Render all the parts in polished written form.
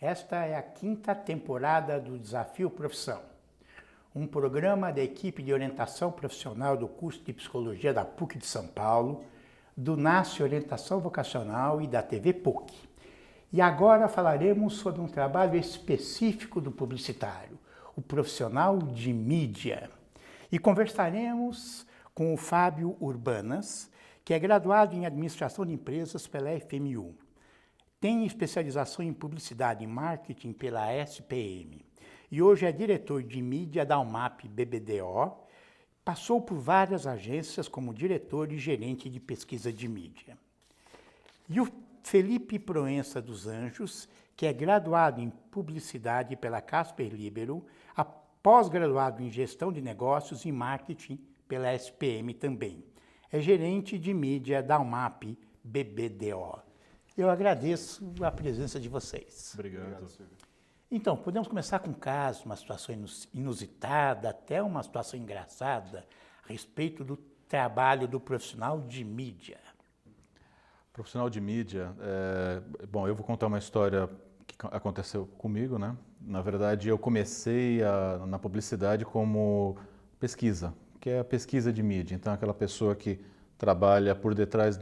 Esta é a quinta temporada do Desafio Profissão, um programa da equipe de orientação profissional do curso de Psicologia da PUC de São Paulo, do NASCE Orientação Vocacional e da TV PUC. E agora falaremos sobre um trabalho específico do publicitário, o profissional de mídia. E conversaremos com o Fábio Urbanas, que é graduado em Administração de Empresas pela FMU. Tem especialização em Publicidade e Marketing pela SPM e hoje é diretor de mídia da UMAP BBDO. Passou por várias agências como diretor e gerente de pesquisa de mídia. E o Felipe Proença dos Anjos, que é graduado em Publicidade pela Casper Libero, pós-graduado em Gestão de Negócios e Marketing pela SPM também. É gerente de mídia da UMAP BBDO. Eu agradeço a presença de vocês. Obrigado, Silvio. Então, podemos começar com um caso, uma situação inusitada, até uma situação engraçada, a respeito do trabalho do profissional de mídia. Profissional de mídia, bom, eu vou contar uma história que aconteceu comigo, né? Na verdade, eu comecei na publicidade como pesquisa, que é a pesquisa de mídia. Então, aquela pessoa que trabalha por detrás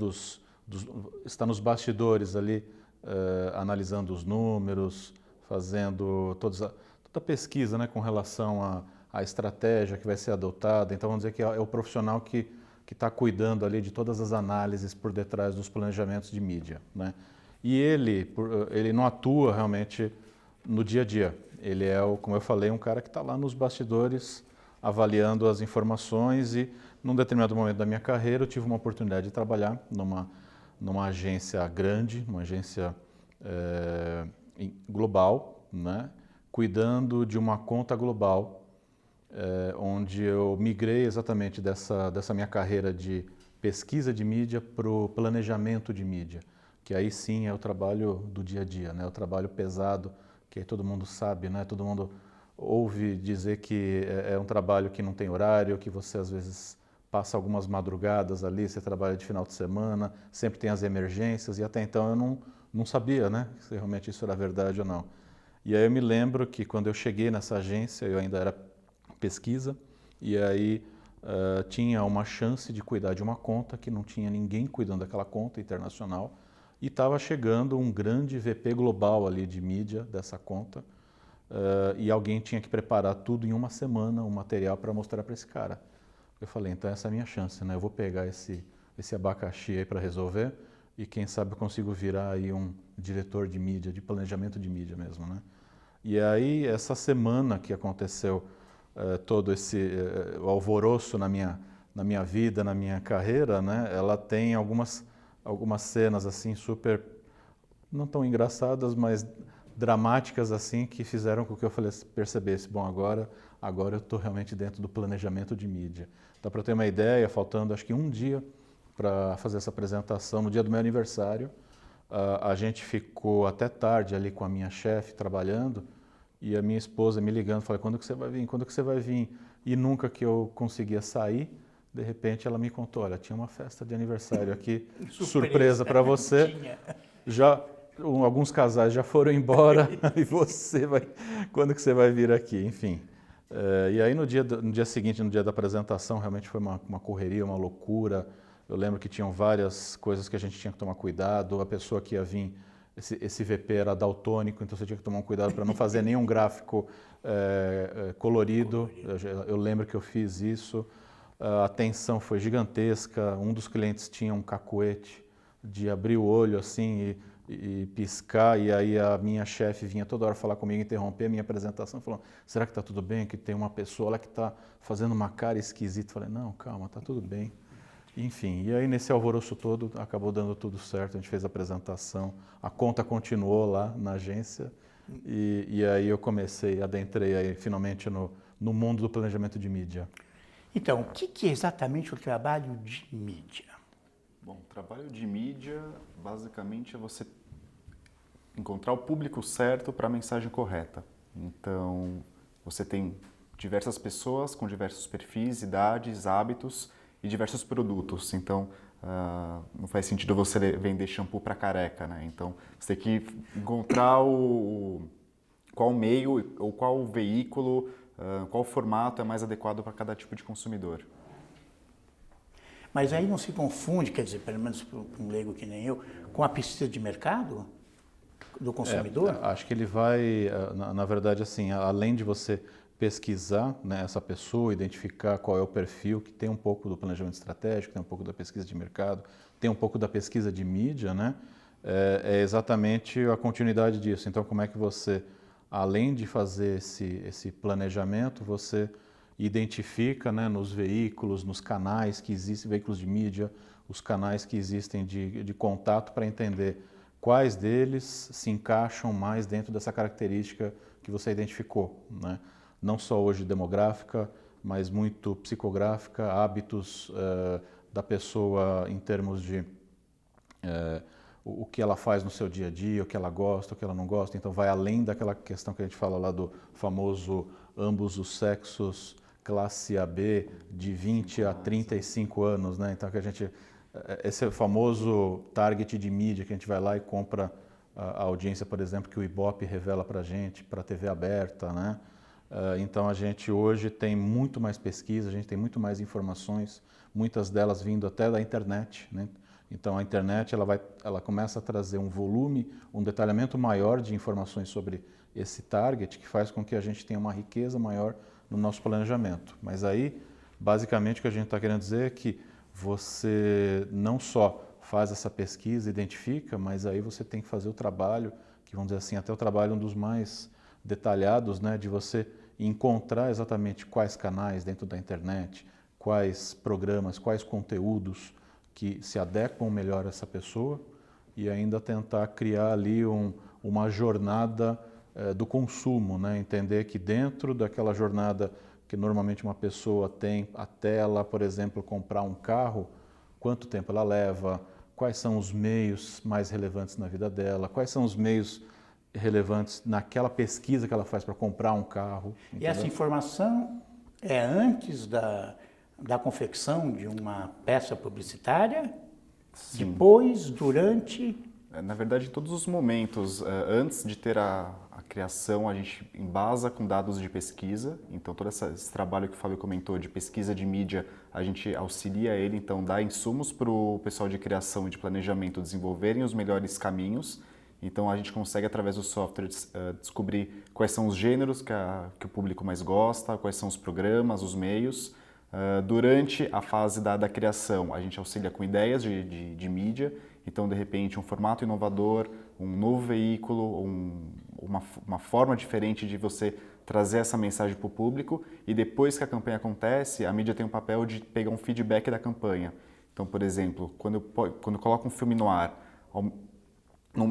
está nos bastidores ali, analisando os números, fazendo toda a pesquisa, né, com relação à estratégia que vai ser adotada. Então, vamos dizer que é o profissional que está cuidando ali de todas as análises por detrás dos planejamentos de mídia, né? E ele não atua realmente no dia a dia. Ele é, como eu falei, um cara que está lá nos bastidores avaliando as informações e, num determinado momento da minha carreira, eu tive uma oportunidade de trabalhar numa agência grande, uma agência global, né, cuidando de uma conta global, onde eu migrei exatamente dessa minha carreira de pesquisa de mídia para o planejamento de mídia, que aí sim é o trabalho do dia a dia, né, o trabalho pesado, que aí todo mundo sabe, né, todo mundo ouve dizer que é um trabalho que não tem horário, que você às vezes passa algumas madrugadas ali, você trabalha de final de semana, sempre tem as emergências, e até então eu não sabia, né, se realmente isso era verdade ou não. E aí eu me lembro que quando eu cheguei nessa agência, eu ainda era pesquisa, e aí tinha uma chance de cuidar de uma conta que não tinha ninguém cuidando daquela conta internacional, e estava chegando um grande VP global ali de mídia dessa conta, e alguém tinha que preparar tudo em uma semana, um material para mostrar para esse cara. Eu falei, então essa é a minha chance, né? Eu vou pegar esse abacaxi aí para resolver e quem sabe eu consigo virar aí um diretor de mídia, de planejamento de mídia mesmo, né? E aí essa semana que aconteceu todo esse alvoroço na minha vida, na minha carreira, né? Ela tem algumas cenas assim super, não tão engraçadas, mas dramáticas assim, que fizeram com que eu percebesse, bom, agora eu estou realmente dentro do planejamento de mídia. Então, para ter uma ideia, faltando acho que um dia para fazer essa apresentação, no dia do meu aniversário, a gente ficou até tarde ali com a minha chefe trabalhando e a minha esposa me ligando, falei, quando que você vai vir? Quando que você vai vir? E nunca que eu conseguia sair, de repente ela me contou, olha, tinha uma festa de aniversário aqui, surpresa para você. Alguns casais já foram embora e quando que você vai vir aqui? Enfim. E aí no dia seguinte, no dia da apresentação, realmente foi uma correria, uma loucura. Eu lembro que tinham várias coisas que a gente tinha que tomar cuidado. A pessoa que ia vir, esse VP era daltônico, então você tinha que tomar um cuidado para não fazer nenhum gráfico colorido. Eu lembro que eu fiz isso. A tensão foi gigantesca. Um dos clientes tinha um cacuete de abrir o olho assim e piscar, e aí a minha chefe vinha toda hora falar comigo, interromper a minha apresentação, falando, será que está tudo bem? Que tem uma pessoa lá que está fazendo uma cara esquisita. Falei, não, calma, está tudo bem. Enfim, e aí nesse alvoroço todo, acabou dando tudo certo, a gente fez a apresentação, a conta continuou lá na agência, e aí eu adentrei aí finalmente no mundo do planejamento de mídia. Então, o que é exatamente o trabalho de mídia? Bom, o trabalho de mídia, basicamente, é você encontrar o público certo para a mensagem correta. Então, você tem diversas pessoas com diversos perfis, idades, hábitos e diversos produtos. Então, não faz sentido você vender shampoo para careca, né? Então, você tem que encontrar qual meio ou qual veículo, qual formato é mais adequado para cada tipo de consumidor. Mas aí não se confunde, quer dizer, pelo menos para um leigo que nem eu, com a pesquisa de mercado do consumidor? Acho que ele vai, na verdade, assim, além de você pesquisar, né, essa pessoa, identificar qual é o perfil, que tem um pouco do planejamento estratégico, tem um pouco da pesquisa de mercado, tem um pouco da pesquisa de mídia, né? É exatamente a continuidade disso. Então, como é que você, além de fazer esse planejamento, você identifica, né, nos veículos, nos canais que existem, veículos de mídia, os canais que existem de contato para entender quais deles se encaixam mais dentro dessa característica que você identificou, né? Não só hoje demográfica, mas muito psicográfica, hábitos da pessoa em termos de o que ela faz no seu dia a dia, o que ela gosta, o que ela não gosta. Então vai além daquela questão que a gente fala lá do famoso ambos os sexos, classe AB, de 20 a 35 anos, né? Então que a gente, esse famoso target de mídia que a gente vai lá e compra a audiência, por exemplo, que o Ibope revela para a gente, para a TV aberta, né? Então a gente hoje tem muito mais pesquisa, a gente tem muito mais informações, muitas delas vindo até da internet, né? Então a internet ela começa a trazer um volume, um detalhamento maior de informações sobre esse target, que faz com que a gente tenha uma riqueza maior no nosso planejamento. Mas aí, basicamente, o que a gente está querendo dizer é que você não só faz essa pesquisa, identifica, mas aí você tem que fazer o trabalho, que vamos dizer assim, até o trabalho um dos mais detalhados, né, de você encontrar exatamente quais canais dentro da internet, quais programas, quais conteúdos que se adequam melhor a essa pessoa e ainda tentar criar ali uma jornada do consumo, né? Entender que dentro daquela jornada que normalmente uma pessoa tem até ela, por exemplo, comprar um carro, quanto tempo ela leva, quais são os meios mais relevantes na vida dela, quais são os meios relevantes naquela pesquisa que ela faz para comprar um carro. E essa informação é antes da confecção de uma peça publicitária? Sim. Depois, durante? Na verdade, em todos os momentos, antes de ter a criação, a gente embasa com dados de pesquisa. Então, todo esse trabalho que o Fábio comentou de pesquisa de mídia, a gente auxilia ele, então dá insumos para o pessoal de criação e de planejamento desenvolverem os melhores caminhos. Então, a gente consegue, através dos softwares, descobrir quais são os gêneros que o público mais gosta, quais são os programas, os meios. Durante a fase da criação, a gente auxilia com ideias de mídia. Então, de repente, um formato inovador, um novo veículo, uma forma diferente de você trazer essa mensagem para o público. E depois que a campanha acontece, a mídia tem o papel de pegar um feedback da campanha. Então, por exemplo, quando eu coloco um filme no ar,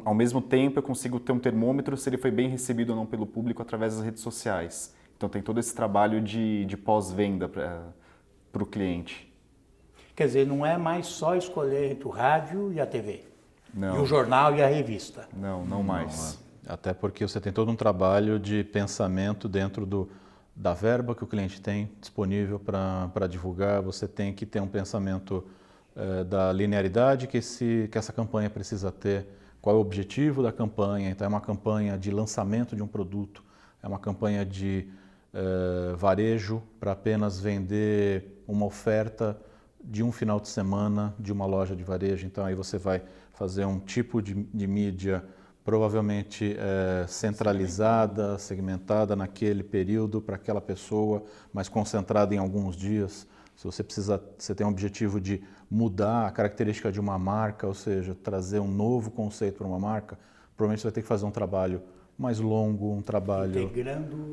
ao mesmo tempo eu consigo ter um termômetro se ele foi bem recebido ou não pelo público através das redes sociais. Então, tem todo esse trabalho de pós-venda para o cliente. Quer dizer, não é mais só escolher entre o rádio e a TV, não. E o jornal e a revista. Não mais. Até porque você tem todo um trabalho de pensamento dentro da verba que o cliente tem disponível para divulgar. Você tem que ter um pensamento da linearidade que essa campanha precisa ter, qual é o objetivo da campanha. Então, é uma campanha de lançamento de um produto, é uma campanha de varejo para apenas vender uma oferta de um final de semana de uma loja de varejo. Então aí você vai fazer um tipo de mídia provavelmente centralizada, segmentada naquele período para aquela pessoa, mas concentrada em alguns dias. Se você tem um objetivo de mudar a característica de uma marca, ou seja, trazer um novo conceito para uma marca, provavelmente você vai ter que fazer um trabalho mais longo, um trabalho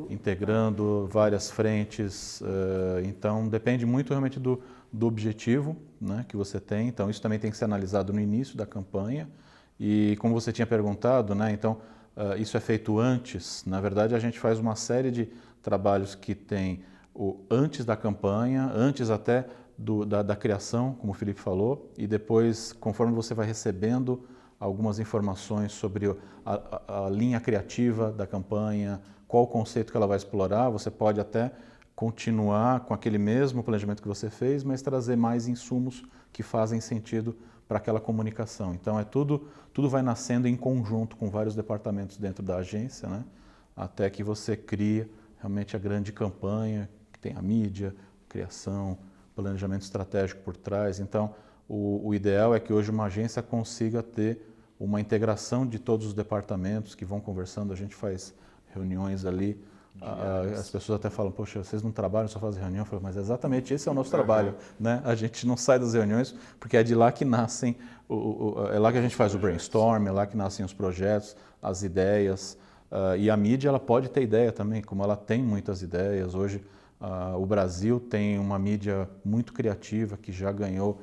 integrando várias frentes. Então depende muito realmente do objetivo, né, que você tem. Então isso também tem que ser analisado no início da campanha. E como você tinha perguntado, né, então isso é feito antes. Na verdade, a gente faz uma série de trabalhos que tem o antes da campanha, antes até da criação, como o Felipe falou, e depois, conforme você vai recebendo algumas informações sobre a linha criativa da campanha, qual o conceito que ela vai explorar, você pode até continuar com aquele mesmo planejamento que você fez, mas trazer mais insumos que fazem sentido para aquela comunicação. Então, tudo vai nascendo em conjunto com vários departamentos dentro da agência, né? Até que você cria realmente a grande campanha, que tem a mídia, criação, planejamento estratégico por trás. Então, o ideal é que hoje uma agência consiga ter uma integração de todos os departamentos que vão conversando. A gente faz reuniões ali. As pessoas até falam, poxa, vocês não trabalham, só fazem reunião. Eu falo, mas exatamente esse é o nosso trabalho, né? A gente não sai das reuniões porque é de lá que nascem, é lá que a gente faz o brainstorm, é lá que nascem os projetos, as ideias. E a mídia, ela pode ter ideia também, como ela tem muitas ideias. Hoje, o Brasil tem uma mídia muito criativa que já ganhou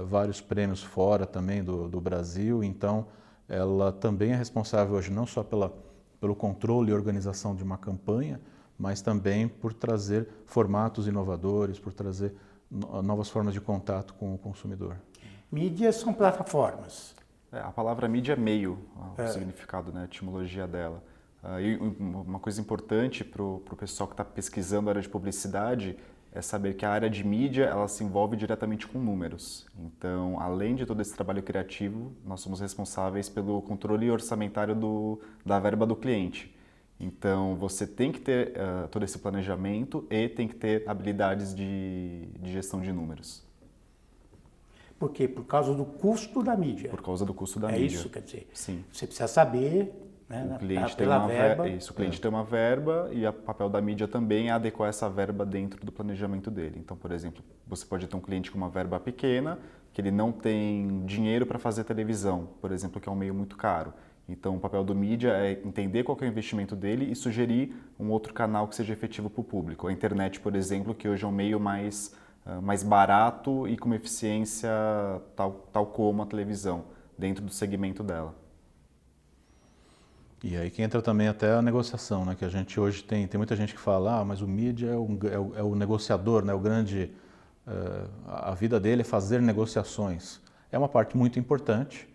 vários prêmios fora também do Brasil. Então, ela também é responsável hoje não só pelo controle e organização de uma campanha, mas também por trazer formatos inovadores, por trazer novas formas de contato com o consumidor. Mídias são plataformas. A palavra mídia é meio, o significado, né, a etimologia dela. E uma coisa importante para o pessoal que está pesquisando a área de publicidade é saber que a área de mídia ela se envolve diretamente com números. Então, além de todo esse trabalho criativo, nós somos responsáveis pelo controle orçamentário da verba do cliente. Então, você tem que ter todo esse planejamento e tem que ter habilidades de gestão de números. Por quê? Por causa do custo da mídia. Por causa do custo da mídia. É isso, quer dizer, sim. Você precisa saber, né, o cliente tem pela uma verba. Isso, o cliente tem uma verba e o papel da mídia também é adequar essa verba dentro do planejamento dele. Então, por exemplo, você pode ter um cliente com uma verba pequena, que ele não tem dinheiro para fazer televisão, por exemplo, que é um meio muito caro. Então, o papel do mídia é entender qual que é o investimento dele e sugerir um outro canal que seja efetivo para o público. A internet, por exemplo, que hoje é um meio mais barato e com uma eficiência tal como a televisão, dentro do segmento dela. E aí que entra também até a negociação, né? Que a gente hoje tem muita gente que fala, mas o mídia é o negociador, né? O grande, a vida dele é fazer negociações. É uma parte muito importante,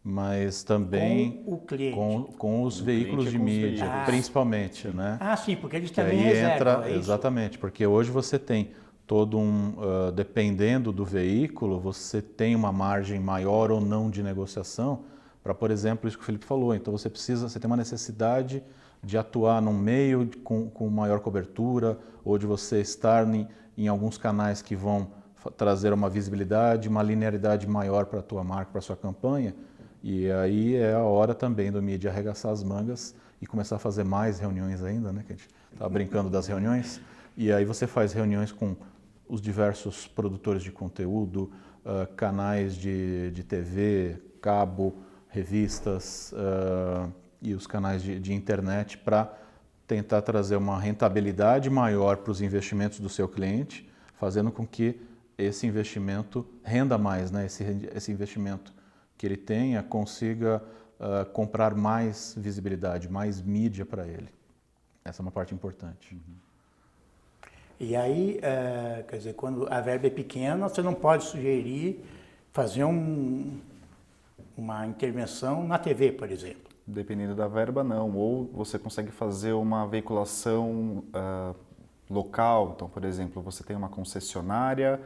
mas também com o cliente, com os veículos de mídia, principalmente, né? Sim, porque eles que também aí reservam, entra, exatamente, porque hoje você tem todo dependendo do veículo, você tem uma margem maior ou não de negociação para, por exemplo, isso que o Felipe falou. Então você tem uma necessidade de atuar num meio com maior cobertura ou de você estar em alguns canais que vão trazer uma visibilidade, uma linearidade maior para a tua marca, para a sua campanha. E aí é a hora também do mídia arregaçar as mangas e começar a fazer mais reuniões ainda, né? Que a gente estava brincando das reuniões. E aí você faz reuniões com os diversos produtores de conteúdo, canais de TV, cabo, revistas e os canais de internet para tentar trazer uma rentabilidade maior para os investimentos do seu cliente, fazendo com que esse investimento renda mais, né? Esse investimento que ele tenha consiga comprar mais visibilidade, mais mídia para ele. Essa é uma parte importante. E aí, quer dizer, quando a verba é pequena, você não pode sugerir fazer uma intervenção na TV, por exemplo. Dependendo da verba, não. Ou você consegue fazer uma veiculação local. Então, por exemplo, você tem uma concessionária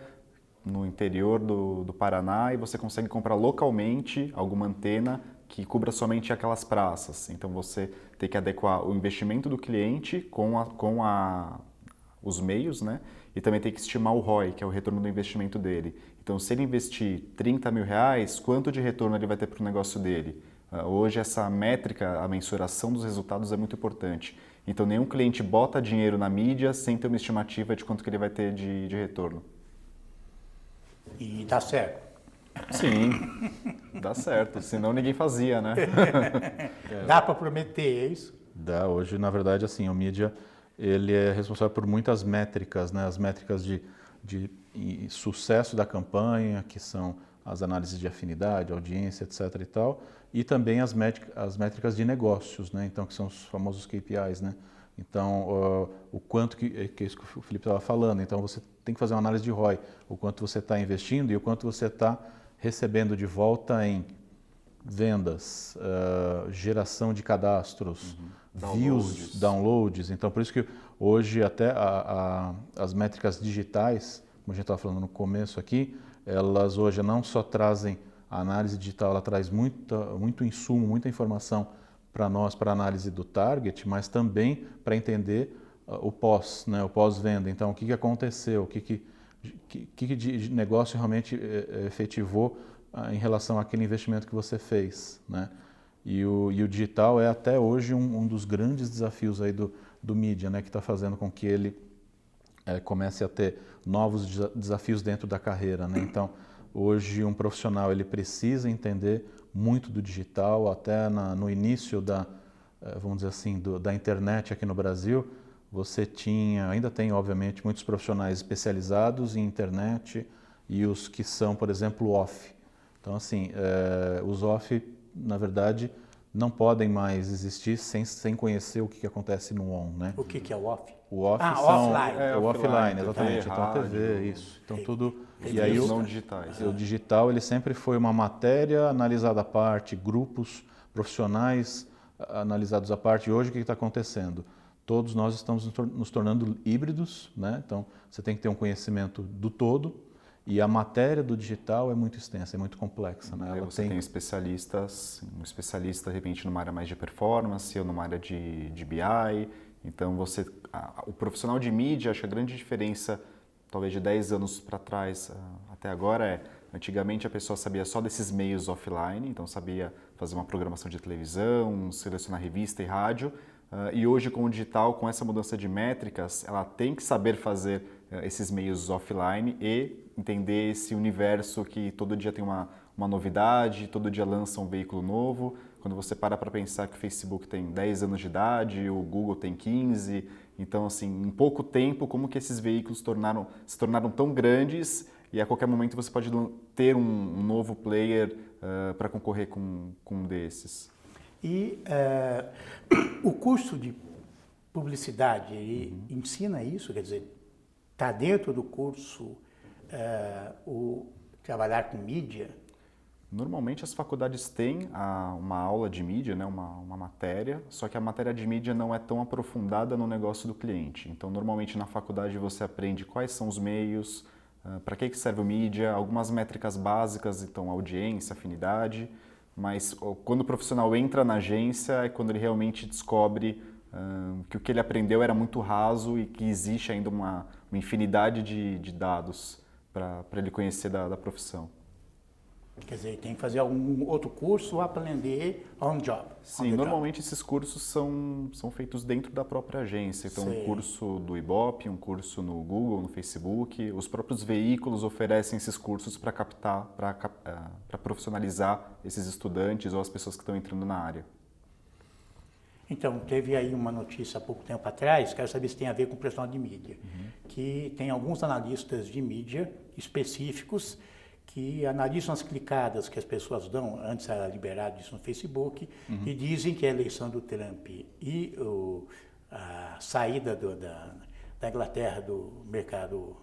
no interior do Paraná e você consegue comprar localmente alguma antena que cubra somente aquelas praças. Então, você tem que adequar o investimento do cliente com os meios, né? E também tem que estimar o ROI, que é o retorno do investimento dele. Então, se ele investir R$30 mil, quanto de retorno ele vai ter para o negócio dele? Hoje, essa métrica, a mensuração dos resultados é muito importante. Então, nenhum cliente bota dinheiro na mídia sem ter uma estimativa de quanto que ele vai ter de retorno. E dá certo? Sim, dá certo. Senão ninguém fazia, né? Dá para prometer, é isso? Dá. Hoje, na verdade, assim, o mídia ele é responsável por muitas métricas, né? As métricas de sucesso da campanha, que são as análises de afinidade, audiência, etc. e tal, e também as métricas de negócios, né? Então, que são os famosos KPIs, né? Então, o quanto que é isso que o Felipe estava falando. Então, você tem que fazer uma análise de ROI, o quanto você está investindo e o quanto você está recebendo de volta em vendas, geração de cadastros, views, downloads. Então, por isso que Hoje até as métricas digitais, como a gente estava falando no começo aqui, elas hoje não só trazem a análise digital, ela traz muito insumo, muita informação para nós, para a análise do target, mas também para entender o pós, né, o pós-venda. Então, o que aconteceu, o que de negócio realmente efetivou em relação àquele investimento que você fez, né? E o digital é até hoje um dos grandes desafios aí do mídia, né, que está fazendo com que ele comece a ter novos desafios dentro da carreira, né? Então, hoje um profissional ele precisa entender muito do digital, até no início vamos dizer assim, da internet aqui no Brasil, você ainda tem obviamente muitos profissionais especializados em internet e os que são, por exemplo, off. Então assim, os off, na verdade, não podem mais existir sem conhecer o que acontece no on, né? O que é o off? O off offline. o offline, exatamente. TV, então a TV, rádio, isso. Então tudo. E aí os não digitais. O digital ele sempre foi uma matéria analisada à parte, grupos profissionais analisados à parte. E hoje o que está acontecendo? Todos nós estamos nos tornando híbridos, né? Então você tem que ter um conhecimento do todo. E a matéria do digital é muito extensa, é muito complexa, né? Você tem especialistas, um especialista de repente numa área mais de performance ou numa área de BI. Então o profissional de mídia, acho que a grande diferença talvez de 10 anos para trás até agora antigamente a pessoa sabia só desses meios offline, então sabia fazer uma programação de televisão, selecionar revista e rádio, e hoje com o digital, com essa mudança de métricas, ela tem que saber fazer esses meios offline e entender esse universo que todo dia tem uma novidade, todo dia lança um veículo novo. Quando você para pensar que o Facebook tem 10 anos de idade, o Google tem 15, então assim, em pouco tempo, como que esses veículos se tornaram tão grandes e a qualquer momento você pode ter um novo player para concorrer com um desses. E o curso de publicidade, ele ensina isso? Quer dizer, está dentro do curso o trabalhar com mídia? Normalmente as faculdades têm uma aula de mídia, né, uma matéria, só que a matéria de mídia não é tão aprofundada no negócio do cliente. Então, normalmente na faculdade você aprende quais são os meios, para que serve o mídia, algumas métricas básicas, então audiência, afinidade, mas quando o profissional entra na agência é quando ele realmente descobre que o que ele aprendeu era muito raso e que existe ainda uma infinidade de dados para ele conhecer da profissão. Quer dizer, tem que fazer algum outro curso ou aprender on job? Sim, normalmente esses cursos são feitos dentro da própria agência. Então, um curso do Ibope, um curso no Google, no Facebook. Os próprios veículos oferecem esses cursos para captar, para profissionalizar esses estudantes ou as pessoas que estão entrando na área. Então, teve aí uma notícia há pouco tempo atrás, quero saber se tem a ver com o profissional de mídia, que tem alguns analistas de mídia específicos que analisam as clicadas que as pessoas dão, antes era liberado isso no Facebook, e dizem que a eleição do Trump e a saída da Inglaterra do mercado,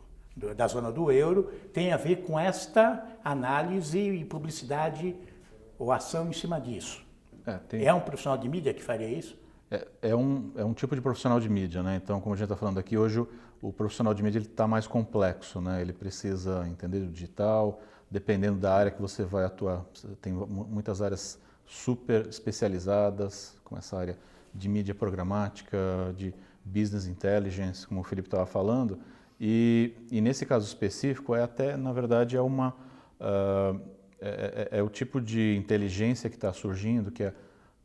da zona do euro, tem a ver com esta análise e publicidade ou ação em cima disso. É um profissional de mídia que faria isso? É um tipo de profissional de mídia, né? Então, como a gente está falando aqui, hoje o profissional de mídia está mais complexo, né? Ele precisa entender o digital, dependendo da área que você vai atuar. Você tem muitas áreas super especializadas, como essa área de mídia programática, de business intelligence, como o Felipe estava falando. E nesse caso específico, na verdade, é o tipo de inteligência que está surgindo, que é,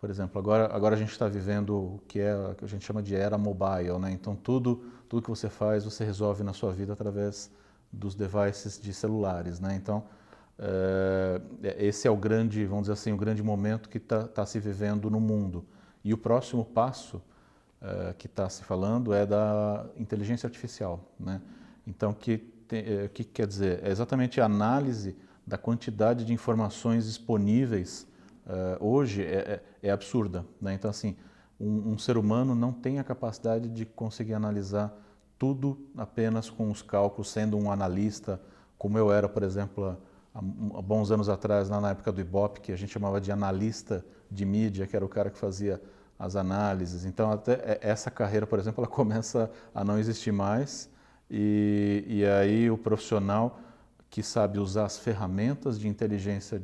por exemplo, agora a gente está vivendo o que a gente chama de era mobile, né? Então tudo que você faz, você resolve na sua vida através dos devices de celulares, né? Então esse é o grande, vamos dizer assim, o grande momento que está se vivendo no mundo. E o próximo passo que está se falando é da inteligência artificial, né? Então o que quer dizer? É exatamente a análise da quantidade de informações disponíveis hoje é absurda, né? Então assim, um ser humano não tem a capacidade de conseguir analisar tudo apenas com os cálculos, sendo um analista, como eu era, por exemplo, há bons anos atrás, na época do Ibope, que a gente chamava de analista de mídia, que era o cara que fazia as análises. Então, até essa carreira, por exemplo, ela começa a não existir mais e aí o profissional que sabe usar as ferramentas de inteligência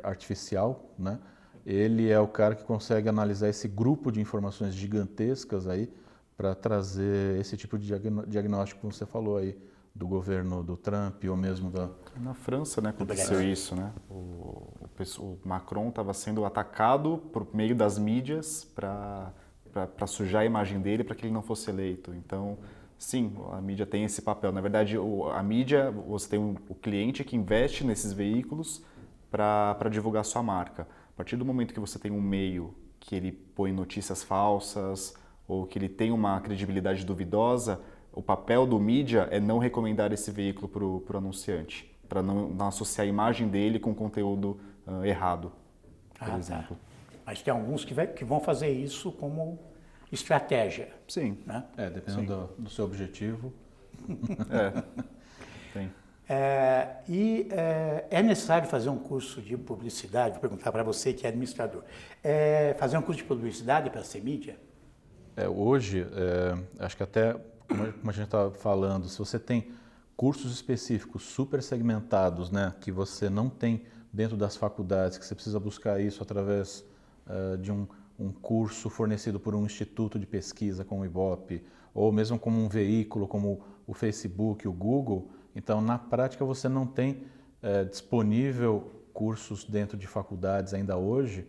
artificial, né? Ele é o cara que consegue analisar esse grupo de informações gigantescas aí para trazer esse tipo de diagnóstico que você falou aí do governo do Trump ou mesmo da... Na França, né, aconteceu isso, né? O Macron estava sendo atacado por meio das mídias para sujar a imagem dele para que ele não fosse eleito. Então, sim, a mídia tem esse papel. Na verdade, a mídia, você tem o cliente que investe nesses veículos para divulgar sua marca. A partir do momento que você tem um meio que ele põe notícias falsas ou que ele tem uma credibilidade duvidosa, o papel do mídia é não recomendar esse veículo para o anunciante, para não associar a imagem dele com conteúdo errado, por exemplo. Tá. Mas tem alguns que vão fazer isso como estratégia. Sim. Né? Dependendo do seu objetivo. Tem. É necessário fazer um curso de publicidade, vou perguntar para você que é administrador, fazer um curso de publicidade para ser mídia? Hoje, acho que até, como a gente estava falando, se você tem cursos específicos super segmentados, né, que você não tem dentro das faculdades, que você precisa buscar isso através de um curso fornecido por um instituto de pesquisa como o IBOP, ou mesmo como um veículo como o Facebook, o Google, então na prática você não tem disponível cursos dentro de faculdades ainda hoje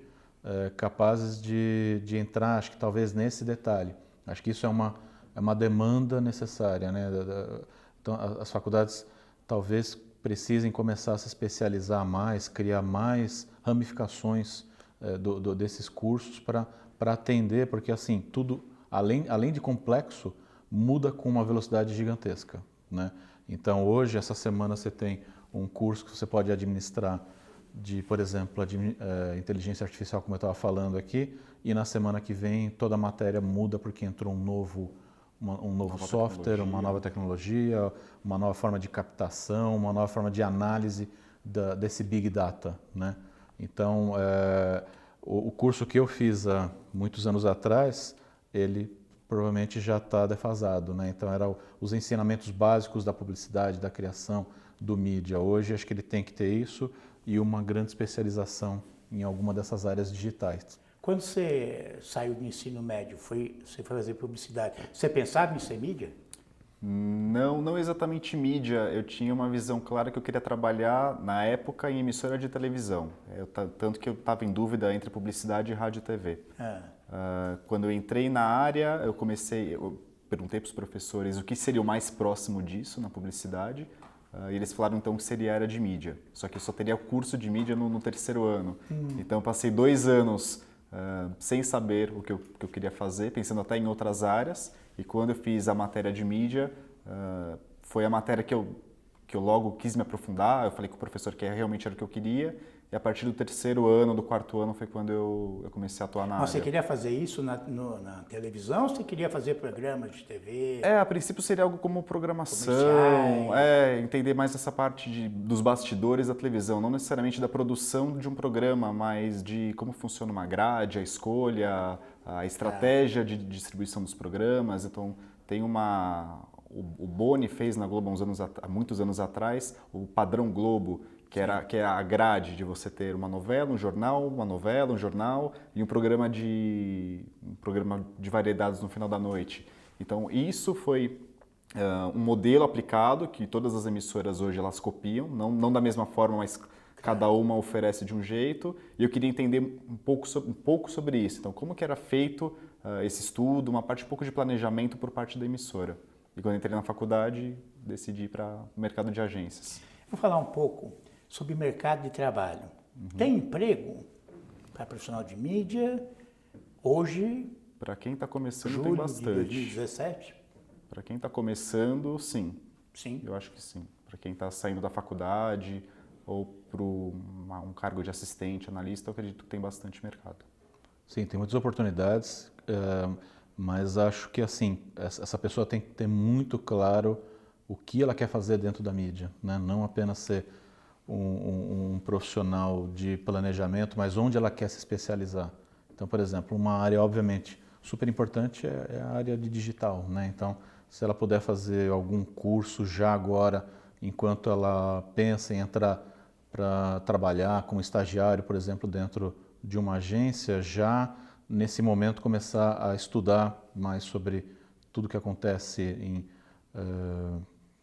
capazes de entrar, acho que talvez nesse detalhe. Acho que isso é uma demanda necessária, né? Então as faculdades talvez precisem começar a se especializar mais, criar mais ramificações desses cursos para atender, porque assim, tudo, além de complexo, muda com uma velocidade gigantesca, né? Então hoje, essa semana, você tem um curso que você pode administrar de, por exemplo, inteligência artificial, como eu estava falando aqui, e na semana que vem toda a matéria muda porque entrou um novo software, uma nova tecnologia, uma nova forma de captação, uma nova forma de análise desse Big Data, né? Então, o curso que eu fiz há muitos anos atrás, ele provavelmente já está defasado, né? Então, eram os ensinamentos básicos da publicidade, da criação, do mídia. Hoje, acho que ele tem que ter isso e uma grande especialização em alguma dessas áreas digitais. Quando você saiu do ensino médio, você foi fazer publicidade, você pensava em ser mídia? Não exatamente mídia. Eu tinha uma visão clara que eu queria trabalhar, na época, em emissora de televisão. Tanto que eu estava em dúvida entre publicidade e rádio e TV. Quando eu entrei na área, eu perguntei para os professores o que seria o mais próximo disso na publicidade. E eles falaram então que seria a área de mídia. Só que eu só teria curso de mídia no terceiro ano. Então eu passei 2 anos sem saber o que eu queria fazer, pensando até em outras áreas. E quando eu fiz a matéria de mídia, foi a matéria que eu logo quis me aprofundar. Eu falei com o professor que realmente era o que eu queria. E a partir do terceiro ano, do quarto ano, foi quando eu comecei a atuar na área. Você queria fazer isso na televisão ou você queria fazer programas de TV? A princípio seria algo como programação, entender mais essa parte dos bastidores da televisão, não necessariamente da produção de um programa, mas de como funciona uma grade, a escolha, a estratégia de distribuição dos programas. Então, tem o Boni fez na Globo há muitos anos atrás, o Padrão Globo, que é a grade de você ter uma novela, um jornal, uma novela, um jornal e um programa de variedades no final da noite. Então, isso foi um modelo aplicado que todas as emissoras hoje elas copiam, não da mesma forma, mas cada uma oferece de um jeito. E eu queria entender um pouco sobre isso. Então, como que era feito esse estudo, uma parte um pouco de planejamento por parte da emissora. E quando entrei na faculdade, decidi ir para o mercado de agências. Vou falar um pouco sobre mercado de trabalho. Tem emprego para profissional de mídia hoje? Para quem está começando, julho tem bastante. De 2017? Para quem está começando, sim. Sim. Eu acho que sim. Para quem está saindo da faculdade ou para um cargo de assistente, analista, eu acredito que tem bastante mercado. Sim, tem muitas oportunidades, mas acho que assim, essa pessoa tem que ter muito claro o que ela quer fazer dentro da mídia, né? Não apenas ser um profissional de planejamento, mas onde ela quer se especializar. Então, por exemplo, uma área, obviamente, super importante é a área de digital, né? Então, se ela puder fazer algum curso já agora, enquanto ela pensa em entrar para trabalhar como estagiário, por exemplo, dentro de uma agência, já nesse momento começar a estudar mais sobre tudo que acontece em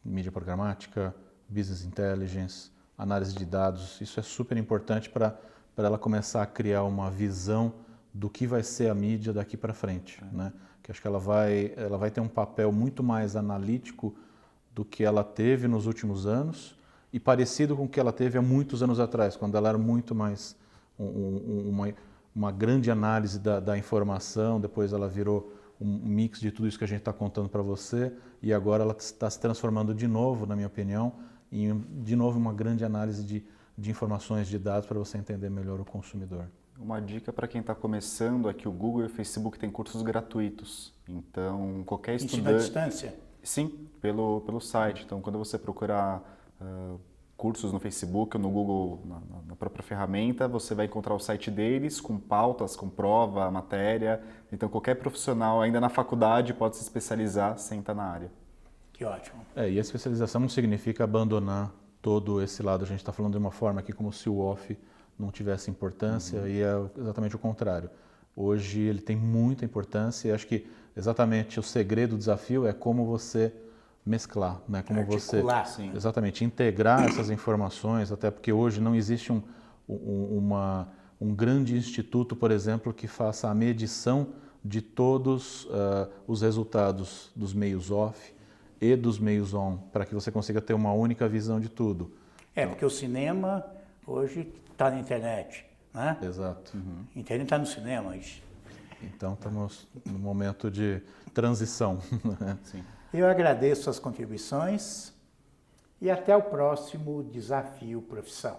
mídia programática, business intelligence, análise de dados. Isso é super importante para ela começar a criar uma visão do que vai ser a mídia daqui para frente, né? Que acho que ela vai ter um papel muito mais analítico do que ela teve nos últimos anos e parecido com o que ela teve há muitos anos atrás, quando ela era muito mais uma grande análise da informação, depois ela virou um mix de tudo isso que a gente está contando para você e agora ela está se transformando de novo, na minha opinião, em de novo uma grande análise de informações, de dados para você entender melhor o consumidor. Uma dica para quem está começando é que o Google e o Facebook têm cursos gratuitos. Então, qualquer estudante... Ensino à distância? Sim, pelo site. Então, quando você procurar cursos no Facebook ou no Google, na própria ferramenta, você vai encontrar o site deles com pautas, com prova, matéria. Então, qualquer profissional, ainda na faculdade, pode se especializar sem estar na área. Que ótimo. E a especialização não significa abandonar todo esse lado. A gente está falando de uma forma aqui como se o off não tivesse importância e é exatamente o contrário. Hoje ele tem muita importância e acho que exatamente o segredo, o desafio é como você mesclar, né? Como articular, você sim. exatamente integrar essas informações, até porque hoje não existe um grande instituto, por exemplo, que faça a medição de todos os resultados dos meios off e dos meios on, para que você consiga ter uma única visão de tudo. Porque o cinema hoje está na internet, né? Exato. A internet está no cinema. Então estamos no momento de transição. Sim. Eu agradeço as contribuições e até o próximo Desafio Profissão.